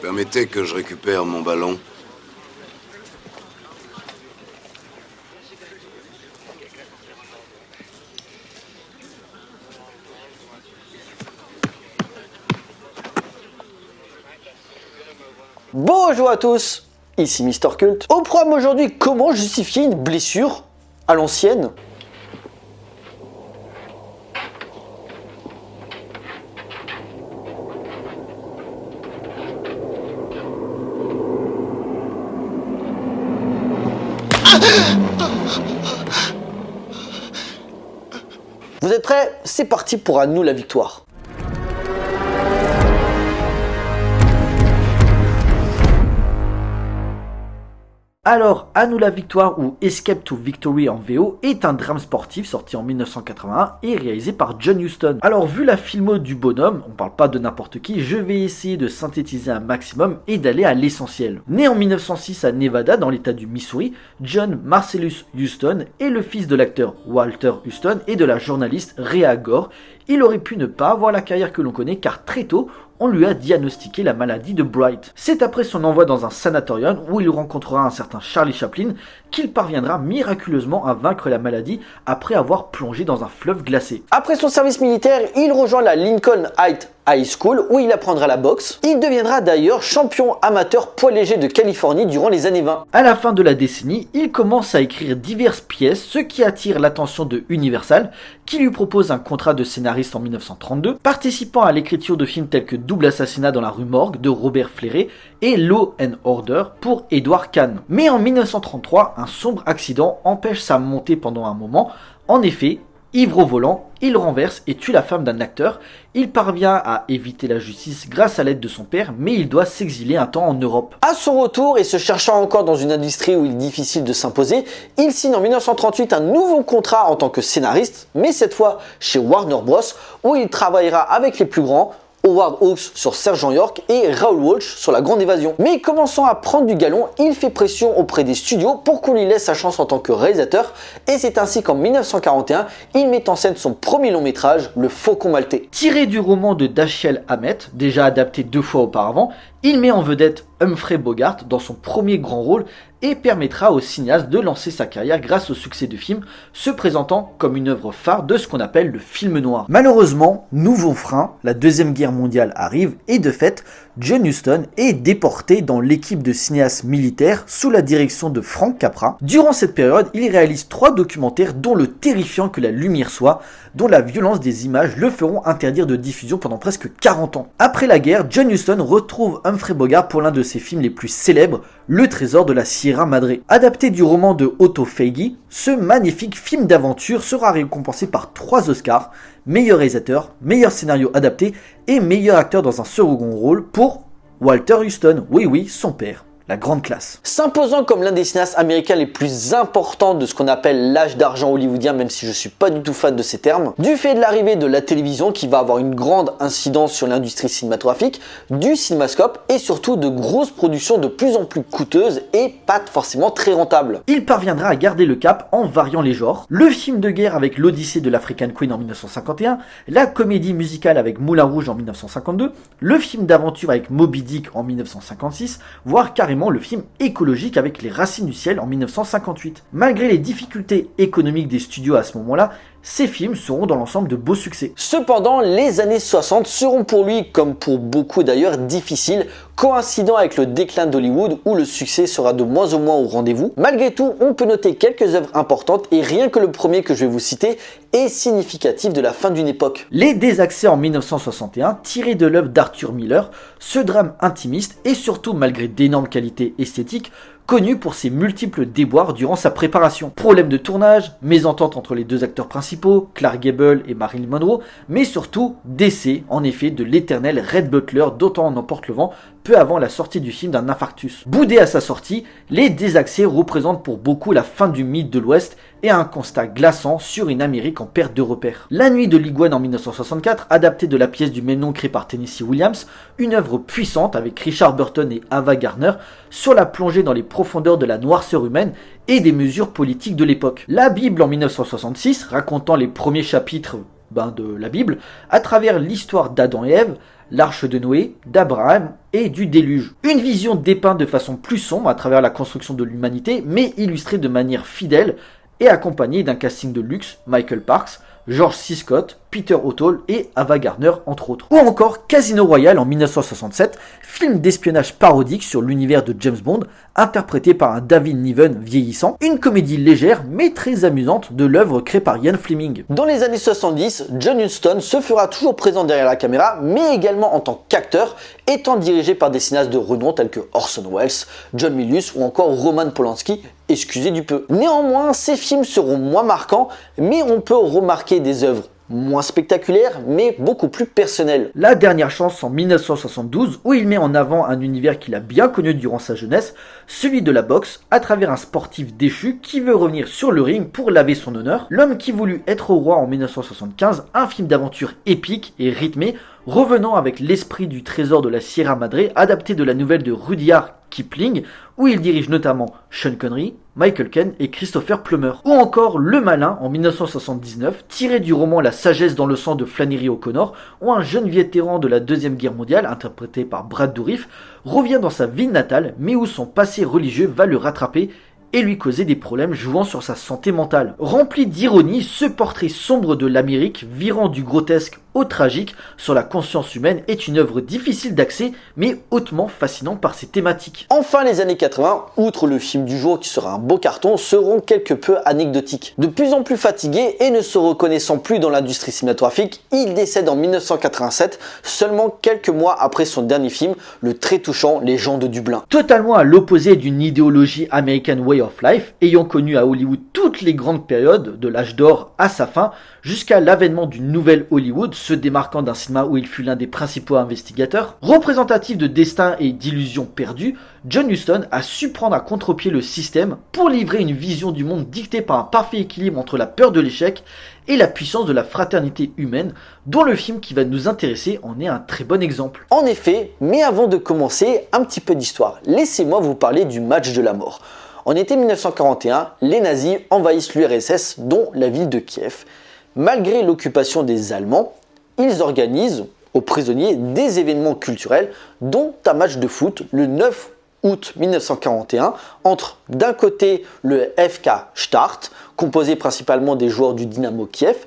Permettez que je récupère mon ballon. Bonjour à tous, ici Mister Cult. Au programme aujourd'hui, comment justifier une blessure à l'ancienne? Vous êtes prêts? C'est parti pour À nous la victoire. Alors, À nous la victoire ou Escape to Victory en VO est un drame sportif sorti en 1981 et réalisé par John Huston. Alors, vu la filmo du bonhomme, on parle pas de n'importe qui, je vais essayer de synthétiser un maximum et d'aller à l'essentiel. Né en 1906 à Nevada, dans l'état du Missouri, John Marcellus Huston est le fils de l'acteur Walter Huston et de la journaliste Rhea Gore. Il aurait pu ne pas avoir la carrière que l'on connaît car très tôt, on lui a diagnostiqué la maladie de Bright. C'est après son envoi dans un sanatorium où il rencontrera un certain Charlie Chaplin qu'il parviendra miraculeusement à vaincre la maladie après avoir plongé dans un fleuve glacé. Après son service militaire, il rejoint la Lincoln Heights High School où il apprendra la boxe. Il deviendra d'ailleurs champion amateur poids léger de Californie durant les années 20. À la fin de la décennie, il commence à écrire diverses pièces, ce qui attire l'attention de Universal, qui lui propose un contrat de scénariste en 1932, participant à l'écriture de films tels que Double assassinat dans la rue Morgue de Robert Fleury et Law and Order pour Edward Kahn. Mais en 1933, un sombre accident empêche sa montée pendant un moment. En effet, ivre au volant, il renverse et tue la femme d'un acteur. Il parvient à éviter la justice grâce à l'aide de son père, mais il doit s'exiler un temps en Europe. À son retour, et se cherchant encore dans une industrie où il est difficile de s'imposer, il signe en 1938 un nouveau contrat en tant que scénariste, mais cette fois chez Warner Bros, où il travaillera avec les plus grands, Howard Hawks sur Sergent York et Raoul Walsh sur La Grande Évasion. Mais commençant à prendre du galon, il fait pression auprès des studios pour qu'on lui laisse sa chance en tant que réalisateur et c'est ainsi qu'en 1941, il met en scène son premier long métrage, Le Faucon Maltais. Tiré du roman de Dashiell Hammett, déjà adapté 2 fois auparavant, il met en vedette Humphrey Bogart dans son premier grand rôle et permettra au cinéaste de lancer sa carrière grâce au succès du film, se présentant comme une œuvre phare de ce qu'on appelle le film noir. Malheureusement, nouveau frein, la Deuxième Guerre mondiale arrive et de fait, John Huston est déporté dans l'équipe de cinéastes militaires sous la direction de Frank Capra. Durant cette période, il réalise 3 documentaires dont le terrifiant Que la lumière soit, dont la violence des images le feront interdire de diffusion pendant presque 40 ans. Après la guerre, John Huston retrouve Humphrey Bogart pour l'un de ses films les plus célèbres, Le Trésor de la Sierra Madre. Adapté du roman de Otto Feigy, ce magnifique film d'aventure sera récompensé par 3 Oscars, meilleur réalisateur, meilleur scénario adapté et meilleur acteur dans un second rôle pour Walter Huston, oui, son père. La grande classe. S'imposant comme l'un des cinéastes américains les plus importants de ce qu'on appelle l'âge d'argent hollywoodien, même si je suis pas du tout fan de ces termes, du fait de l'arrivée de la télévision qui va avoir une grande incidence sur l'industrie cinématographique, du cinémascope et surtout de grosses productions de plus en plus coûteuses et pas forcément très rentables. Il parviendra à garder le cap en variant les genres. Le film de guerre avec l'Odyssée de l'African Queen en 1951, la comédie musicale avec Moulin Rouge en 1952, le film d'aventure avec Moby Dick en 1956, voire carrément le film écologique avec Les Racines du Ciel en 1958. Malgré les difficultés économiques des studios à ce moment-là, ces films seront dans l'ensemble de beaux succès. Cependant, les années 60 seront pour lui, comme pour beaucoup d'ailleurs, difficiles, coïncidant avec le déclin d'Hollywood où le succès sera de moins en moins au rendez-vous. Malgré tout, on peut noter quelques œuvres importantes et rien que le premier que je vais vous citer est significatif de la fin d'une époque. Les Désaxés en 1961, tiré de l'œuvre d'Arthur Miller, ce drame intimiste et surtout malgré d'énormes qualités esthétiques, connu pour ses multiples déboires durant sa préparation. Problèmes de tournage, mésentente entre les 2 acteurs principaux, Clark Gable et Marilyn Monroe, mais surtout décès, en effet, de l'éternel Red Butler, d'autant en emporte le vent, peu avant la sortie du film d'un infarctus. Boudé à sa sortie, Les Désaxés représentent pour beaucoup la fin du mythe de l'Ouest et un constat glaçant sur une Amérique en perte de repères. La Nuit de l'Iguane en 1964, adaptée de la pièce du même nom créée par Tennessee Williams, une œuvre puissante avec Richard Burton et Ava Gardner sur la plongée dans les profondeurs de la noirceur humaine et des mesures politiques de l'époque. La Bible en 1966, racontant les premiers chapitres de la Bible, à travers l'histoire d'Adam et Ève, l'arche de Noé, d'Abraham et du déluge. Une vision dépeinte de façon plus sombre à travers la construction de l'humanité, mais illustrée de manière fidèle et accompagnée d'un casting de luxe, Michael Parks, George C. Scott, Peter O'Toole et Ava Gardner entre autres. Ou encore Casino Royale en 1967, film d'espionnage parodique sur l'univers de James Bond, interprété par un David Niven vieillissant, une comédie légère mais très amusante de l'œuvre créée par Ian Fleming. Dans les années 70, John Huston se fera toujours présent derrière la caméra, mais également en tant qu'acteur, étant dirigé par des cinéastes de renom tels que Orson Welles, John Milius ou encore Roman Polanski, excusez du peu. Néanmoins, ces films seront moins marquants, mais on peut remarquer des œuvres moins spectaculaire, mais beaucoup plus personnel. La dernière chance en 1972, où il met en avant un univers qu'il a bien connu durant sa jeunesse, celui de la boxe, à travers un sportif déchu qui veut revenir sur le ring pour laver son honneur. L'homme qui voulut être roi en 1975, un film d'aventure épique et rythmé, revenant avec l'esprit du trésor de la Sierra Madre, adapté de la nouvelle de Rudyard Kipling, où il dirige notamment Sean Connery, Michael Caine et Christopher Plummer. Ou encore Le Malin en 1979, tiré du roman La sagesse dans le sang de Flannery O'Connor, où un jeune vétéran de la Deuxième Guerre mondiale, interprété par Brad Dourif, revient dans sa ville natale, mais où son passé religieux va le rattraper et lui causer des problèmes jouant sur sa santé mentale. Rempli d'ironie, ce portrait sombre de l'Amérique, virant du grotesque au tragique sur la conscience humaine, est une œuvre difficile d'accès, mais hautement fascinante par ses thématiques. Enfin, les années 80, outre le film du jour qui sera un beau carton, seront quelque peu anecdotiques. De plus en plus fatigué et ne se reconnaissant plus dans l'industrie cinématographique, il décède en 1987, seulement quelques mois après son dernier film, le très touchant Les gens de Dublin. Totalement à l'opposé d'une idéologie American Way of Life, ayant connu à Hollywood toutes les grandes périodes, de l'âge d'or à sa fin, jusqu'à l'avènement d'une nouvelle Hollywood, se démarquant d'un cinéma où il fut l'un des principaux investigateurs. Représentatif de destin et d'illusions perdues, John Huston a su prendre à contre-pied le système pour livrer une vision du monde dictée par un parfait équilibre entre la peur de l'échec et la puissance de la fraternité humaine, dont le film qui va nous intéresser en est un très bon exemple. En effet, mais avant de commencer, un petit peu d'histoire. Laissez-moi vous parler du match de la mort. En été 1941, les nazis envahissent l'URSS, dont la ville de Kiev. Malgré l'occupation des Allemands, ils organisent aux prisonniers des événements culturels, dont un match de foot le 9 août 1941 entre d'un côté le FK Start, composé principalement des joueurs du Dynamo Kiev,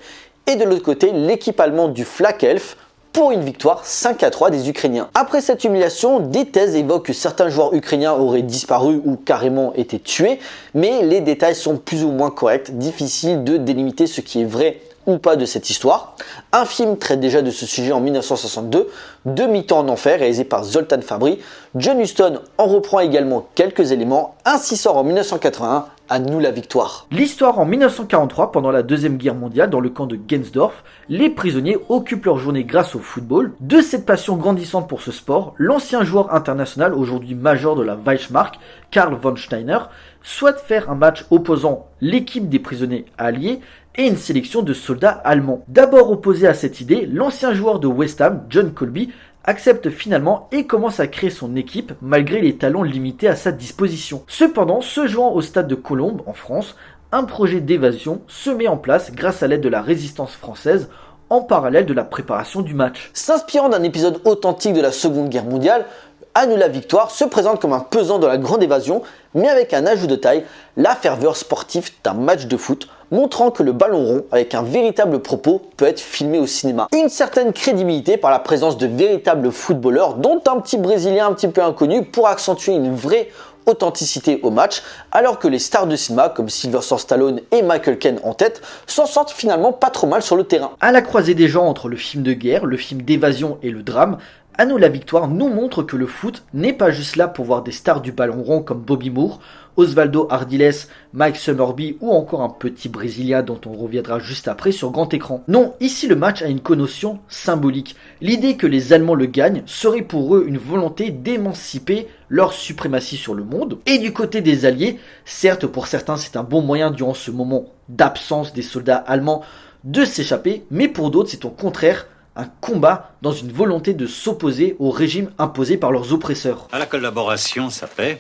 et de l'autre côté l'équipe allemande du Flak Elf, pour une victoire 5-3 des Ukrainiens. Après cette humiliation, des thèses évoquent que certains joueurs ukrainiens auraient disparu ou carrément été tués, mais les détails sont plus ou moins corrects, difficile de délimiter ce qui est vrai ou pas de cette histoire. Un film traite déjà de ce sujet en 1962, Demi-temps en enfer, réalisé par Zoltan Fabri. John Huston en reprend également quelques éléments, ainsi sort en 1981 À nous la victoire. L'histoire en 1943, pendant la Deuxième Guerre mondiale, dans le camp de Gensdorf, les prisonniers occupent leur journée grâce au football. De cette passion grandissante pour ce sport, l'ancien joueur international, aujourd'hui major de la Wehrmacht, Karl von Steiner, souhaite faire un match opposant l'équipe des prisonniers alliés et une sélection de soldats allemands. D'abord opposé à cette idée, l'ancien joueur de West Ham, John Colby, accepte finalement et commence à créer son équipe malgré les talents limités à sa disposition. Cependant, se joignant au stade de Colombes en France, un projet d'évasion se met en place grâce à l'aide de la résistance française en parallèle de la préparation du match. S'inspirant d'un épisode authentique de la Seconde Guerre mondiale, À nous la victoire se présente comme un pesant de la grande évasion, mais avec un ajout de taille, la ferveur sportive d'un match de foot, montrant que le ballon rond, avec un véritable propos, peut être filmé au cinéma. Une certaine crédibilité par la présence de véritables footballeurs, dont un petit Brésilien un petit peu inconnu, pour accentuer une vraie authenticité au match, alors que les stars de cinéma comme Sylvester Stallone et Michael Caine en tête s'en sortent finalement pas trop mal sur le terrain. À la croisée des genres entre le film de guerre, le film d'évasion et le drame, À nous la victoire nous montre que le foot n'est pas juste là pour voir des stars du ballon rond comme Bobby Moore, Osvaldo Ardiles, Mike Summerby ou encore un petit Brésilien dont on reviendra juste après sur grand écran. Non, ici le match a une connotation symbolique. L'idée que les Allemands le gagnent serait pour eux une volonté d'émanciper leur suprématie sur le monde. Et du côté des Alliés, certes pour certains c'est un bon moyen durant ce moment d'absence des soldats allemands de s'échapper, mais pour d'autres c'est au contraire un combat dans une volonté de s'opposer au régime imposé par leurs oppresseurs. À la collaboration, ça paie.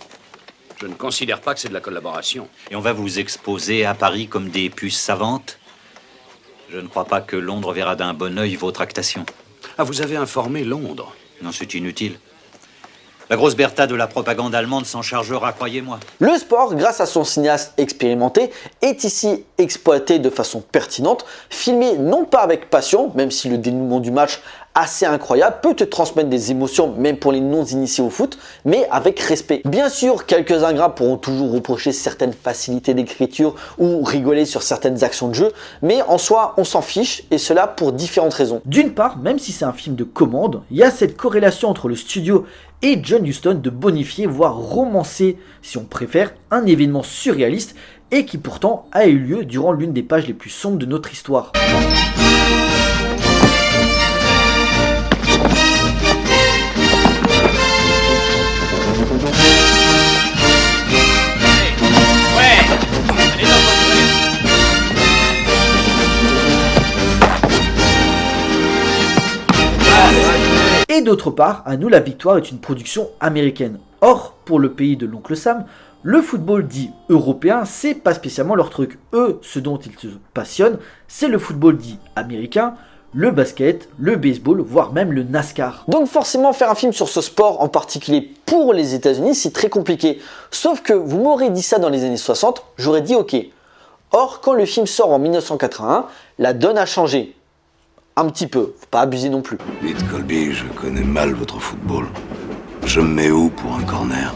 Je ne considère pas que c'est de la collaboration. Et on va vous exposer à Paris comme des puces savantes. Je ne crois pas que Londres verra d'un bon œil vos tractations. Ah, vous avez informé Londres. Non, c'est inutile. La grosse Bertha de la propagande allemande s'en chargera, croyez-moi. Le sport, grâce à son cinéaste expérimenté, est ici exploité de façon pertinente, filmé non pas avec passion, même si le dénouement du match assez incroyable peut te transmettre des émotions même pour les non-initiés au foot, mais avec respect. Bien sûr, quelques ingrats pourront toujours reprocher certaines facilités d'écriture ou rigoler sur certaines actions de jeu, mais en soi, on s'en fiche, et cela pour différentes raisons. D'une part, même si c'est un film de commande, il y a cette corrélation entre le studio et John Huston de bonifier, voire romancer, si on préfère, un événement surréaliste et qui pourtant a eu lieu durant l'une des pages les plus sombres de notre histoire. Et d'autre part, À nous la victoire est une production américaine. Or, pour le pays de l'oncle Sam, le football dit européen, c'est pas spécialement leur truc. Eux, ce dont ils se passionnent, c'est le football dit américain, le basket, le baseball, voire même le NASCAR. Donc forcément, faire un film sur ce sport, en particulier pour les États-Unis, c'est très compliqué. Sauf que vous m'aurez dit ça dans les années 60, j'aurais dit ok. Or, quand le film sort en 1981, la donne a changé. Un petit peu, faut pas abuser non plus. Dites Colby, je connais mal votre football. Je me mets où pour un corner?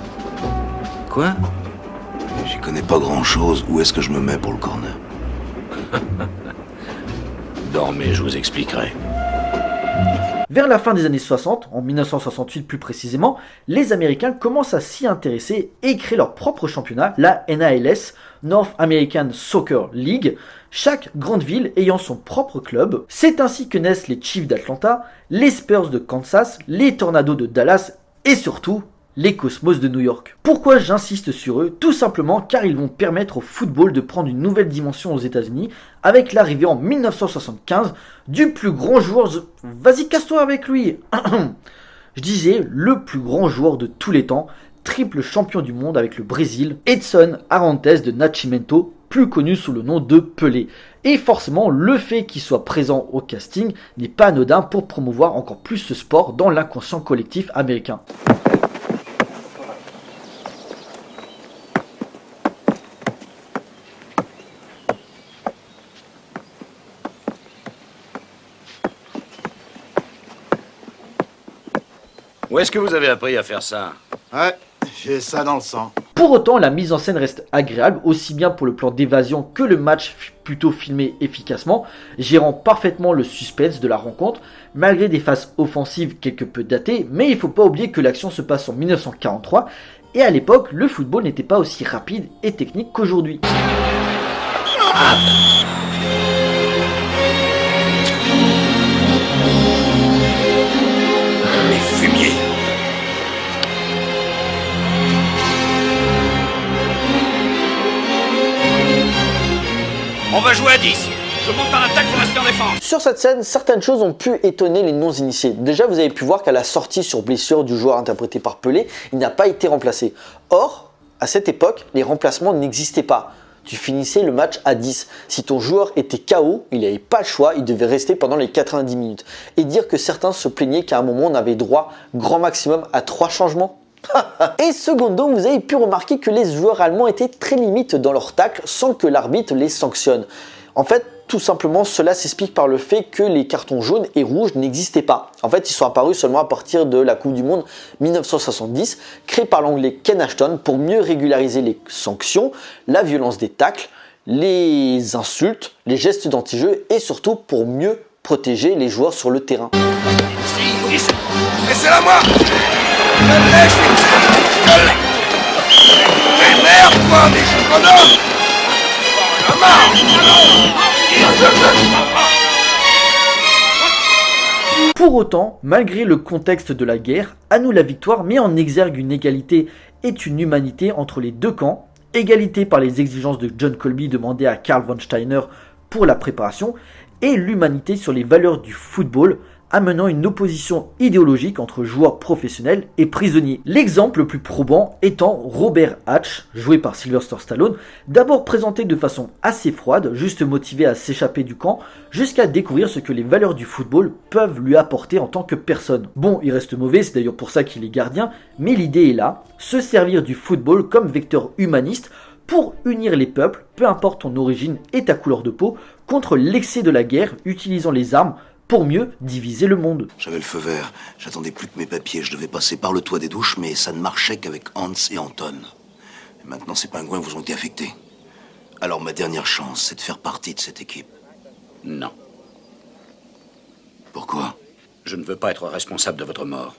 Quoi? J'y connais pas grand-chose. Où est-ce que je me mets pour le corner? Dormez, je vous expliquerai. Vers la fin des années 60, en 1968 plus précisément, les Américains commencent à s'y intéresser et créent leur propre championnat, la NALS, North American Soccer League, chaque grande ville ayant son propre club. C'est ainsi que naissent les Chiefs d'Atlanta, les Spurs de Kansas, les Tornados de Dallas et surtout les Cosmos de New York. Pourquoi j'insiste sur eux? Tout simplement car ils vont permettre au football de prendre une nouvelle dimension aux États-Unis avec l'arrivée en 1975 du plus grand joueur... Vas-y, casse-toi avec lui. Je disais le plus grand joueur de tous les temps, triple champion du monde avec le Brésil, Edson Arantes de Nascimento, plus connu sous le nom de Pelé. Et forcément, le fait qu'il soit présent au casting n'est pas anodin pour promouvoir encore plus ce sport dans l'inconscient collectif américain. Où est-ce que vous avez appris à faire ça? Ouais, j'ai ça dans le sang. Pour autant, la mise en scène reste agréable, aussi bien pour le plan d'évasion que le match plutôt filmé efficacement, gérant parfaitement le suspense de la rencontre, malgré des phases offensives quelque peu datées, mais il faut pas oublier que l'action se passe en 1943, et à l'époque, le football n'était pas aussi rapide et technique qu'aujourd'hui. Les fumiers. On va jouer à 10. Je monte en attaque, vous restez en défense. Sur cette scène, certaines choses ont pu étonner les non-initiés. Déjà, vous avez pu voir qu'à la sortie sur blessure du joueur interprété par Pelé, il n'a pas été remplacé. Or, à cette époque, les remplacements n'existaient pas. Tu finissais le match à 10. Si ton joueur était KO, il n'avait pas le choix, il devait rester pendant les 90 minutes. Et dire que certains se plaignaient qu'à un moment on avait droit grand maximum à 3 changements. Et secondo, vous avez pu remarquer que les joueurs allemands étaient très limites dans leur tacle sans que l'arbitre les sanctionne. En fait, tout simplement, cela s'explique par le fait que les cartons jaunes et rouges n'existaient pas. En fait, ils sont apparus seulement à partir de la Coupe du Monde 1970, créée par l'anglais Ken Ashton pour mieux régulariser les sanctions, la violence des tacles, les insultes, les gestes d'anti-jeu et surtout pour mieux protéger les joueurs sur le terrain. Laissez-la moi! Mais merde, quoi, mais je suis bonhomme! La marre! Pour autant, malgré le contexte de la guerre, À nous la victoire met en exergue une égalité et une humanité entre les deux camps, égalité par les exigences de John Colby demandées à Karl von Steiner pour la préparation, et l'humanité sur les valeurs du football, amenant une opposition idéologique entre joueurs professionnels et prisonniers. L'exemple le plus probant étant Robert Hatch, joué par Sylvester Stallone, d'abord présenté de façon assez froide, juste motivé à s'échapper du camp, jusqu'à découvrir ce que les valeurs du football peuvent lui apporter en tant que personne. Bon, il reste mauvais, c'est d'ailleurs pour ça qu'il est gardien, mais l'idée est là, se servir du football comme vecteur humaniste pour unir les peuples, peu importe ton origine et ta couleur de peau, contre l'excès de la guerre, utilisant les armes pour mieux diviser le monde. J'avais le feu vert, j'attendais plus que mes papiers, je devais passer par le toit des douches, mais ça ne marchait qu'avec Hans et Anton. Et maintenant, ces pingouins vous ont été affectés. Alors ma dernière chance, c'est de faire partie de cette équipe. Non. Pourquoi? Je ne veux pas être responsable de votre mort.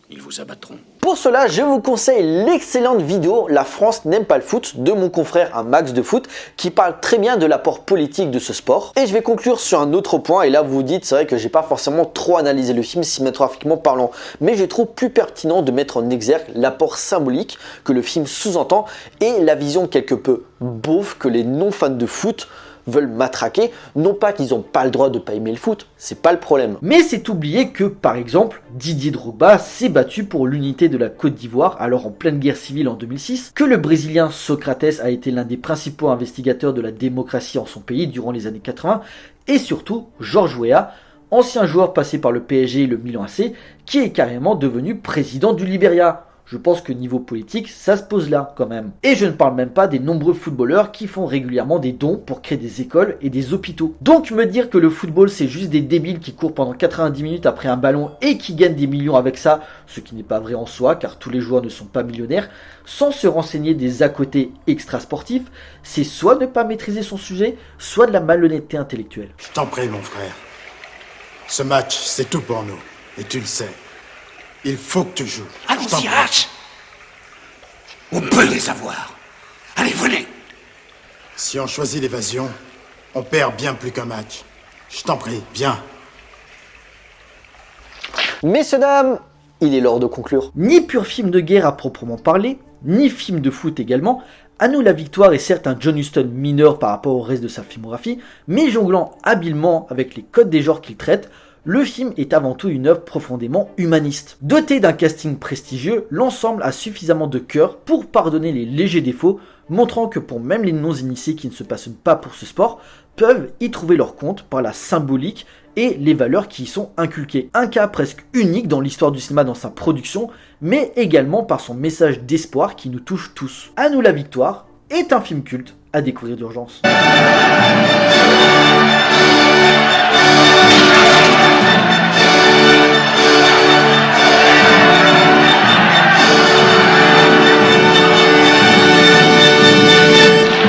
Ils vous abattront. Pour cela, je vous conseille l'excellente vidéo « La France n'aime pas le foot » de mon confrère un Max de foot qui parle très bien de l'apport politique de ce sport. Et je vais conclure sur un autre point, et là vous vous dites, c'est vrai que j'ai pas forcément trop analysé le film cinématographiquement parlant, mais je trouve plus pertinent de mettre en exergue l'apport symbolique que le film sous-entend et la vision quelque peu beauf que les non-fans de foot veulent matraquer, non pas qu'ils n'ont pas le droit de pas aimer le foot, c'est pas le problème. Mais c'est oublier que, par exemple, Didier Drogba s'est battu pour l'unité de la Côte d'Ivoire, alors en pleine guerre civile en 2006, que le Brésilien Socrates a été l'un des principaux investigateurs de la démocratie en son pays durant les années 80, et surtout Georges Weah, ancien joueur passé par le PSG et le Milan AC, qui est carrément devenu président du Libéria. Je pense que niveau politique, ça se pose là quand même. Et je ne parle même pas des nombreux footballeurs qui font régulièrement des dons pour créer des écoles et des hôpitaux. Donc me dire que le football c'est juste des débiles qui courent pendant 90 minutes après un ballon et qui gagnent des millions avec ça, ce qui n'est pas vrai en soi car tous les joueurs ne sont pas millionnaires, sans se renseigner des à côté extra-sportifs, c'est soit ne pas maîtriser son sujet, soit de la malhonnêteté intellectuelle. Je t'en prie, mon frère. Ce match, c'est tout pour nous. Et tu le sais. Il faut que tu joues. Je t'en Allons-y, prie. Hatch. On peut les avoir. Allez, venez. Si on choisit l'évasion, on perd bien plus qu'un match. Je t'en prie, viens. Messieurs, dames, il est l'heure de conclure. Ni pur film de guerre à proprement parler, ni film de foot également, À nous la victoire est certes un John Huston mineur par rapport au reste de sa filmographie, mais jonglant habilement avec les codes des genres qu'il traite, le film est avant tout une œuvre profondément humaniste. Doté d'un casting prestigieux, l'ensemble a suffisamment de cœur pour pardonner les légers défauts, montrant que pour même les non-initiés qui ne se passionnent pas pour ce sport, peuvent y trouver leur compte par la symbolique et les valeurs qui y sont inculquées. Un cas presque unique dans l'histoire du cinéma dans sa production, mais également par son message d'espoir qui nous touche tous. À nous la victoire est un film culte à découvrir d'urgence.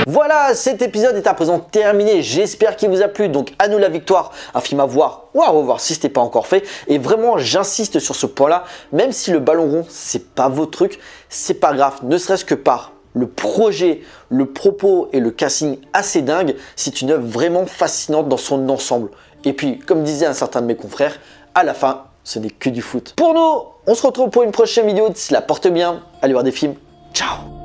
Voilà, cet épisode est à présent terminé, j'espère qu'il vous a plu, donc à nous la victoire, un film à voir ou à revoir si ce n'est pas encore fait, et vraiment j'insiste sur ce point là, même si le ballon rond c'est pas votre truc, c'est pas grave, ne serait-ce que par le projet, le propos et le casting assez dingue, c'est une œuvre vraiment fascinante dans son ensemble. Et puis, comme disait un certain de mes confrères, à la fin, ce n'est que du foot. Pour nous, on se retrouve pour une prochaine vidéo, d'ici là, porte bien, allez voir des films, ciao.